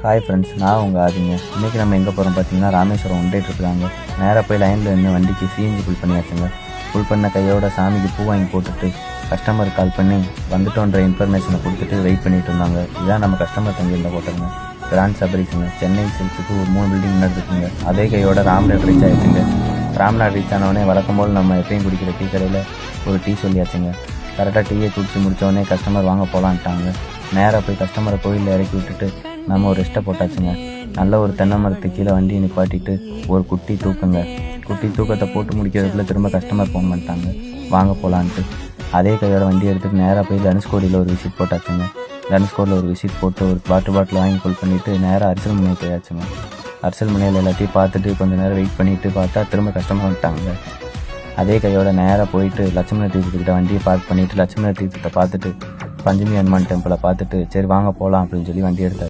Hi friends, நான் உங்கள் ஆதிங்க. இன்றைக்கி நம்ம எங்கே போகிறோம் பார்த்தீங்கன்னா, ராமேஸ்வரம் ஒன் டே ட்ரிப் தாங்க. நேராக போய் லைனில் நின்று வண்டிக்கு சிஎன்ஜி ஃபுல் பண்ணியாச்சுங்க. ஃபுல் பண்ண கையோட சாமிக்கு பூ வாங்கி போட்டுட்டு கஸ்டமருக்கு கால் பண்ணி வந்துட்டோன்ற இன்ஃபர்மேஷனை கொடுத்துட்டு வெயிட் பண்ணிட்டு இருந்தாங்க. இதுதான் நம்ம கஸ்டமர் தங்கியிருந்த ஹோட்டலுங்க. கிராண்ட் சபரிஸுங்க. சென்னை சில்ஸுக்கு ஒரு 3 பில்டிங் முன்னாடி இருக்குங்க. அதே கையோட ராம்நாட் ரீச் ஆகிடுச்சுங்க. ராம்நாட் ரீச் ஆனவொடனே வழக்கம் போல் நம்ம எப்பயும் குடிக்கிற டீ கடையில் ஒரு டீ சொல்லியாச்சுங்க. கரெக்டாக டீயை குடிச்சு முடித்தோடனே கஸ்டமர் வாங்க போகலான்ட்டாங்க. நேராக போய் கஸ்டமரை கோயிலில் இறக்கி விட்டுட்டு நம்ம ஒரு ரெஸ்ட்டை போட்டாச்சுங்க. நல்ல ஒரு தென்னை மரத்து கீழே வண்டியை நிப்பாட்டிட்டு ஒரு குட்டி தூக்கத்தை போட்டு முடிக்கிறதுக்குள்ள திரும்ப கஸ்டமர் ஃபோன் பண்ணிட்டாங்க வாங்க போகலான்ட்டு. அதே கையோட வண்டி எடுத்துகிட்டு நேராக போய் தனுஷ்கோடியில் ஒரு விசிட் போட்டாச்சுங்க. தனுஷ்கோடியில் ஒரு விசிட் போட்டு ஒரு பாட்டில் வாங்கி ஃபுல் பண்ணிவிட்டு நேராக அரசல் முனையை போயாச்சுங்க. அரசல் முனையில் எல்லாத்தையும் பார்த்துட்டு கொஞ்சம் நேரம் வெயிட் பண்ணிவிட்டு பார்த்தா திரும்ப கஸ்டமர் வந்துட்டாங்க. அதே கையோட நேராக போயிட்டு லட்சுமண தீர்த்தத்துக்கிட்ட வண்டியை பார்க் பண்ணிவிட்டு லட்சுமண தீர்த்தத்தை பார்த்துட்டு பஞ்சமி ஹனுமான் டெம்பிளை பார்த்துட்டு சரி வாங்க போகலாம் அப்படின்னு சொல்லி வண்டி எடுத்தார்.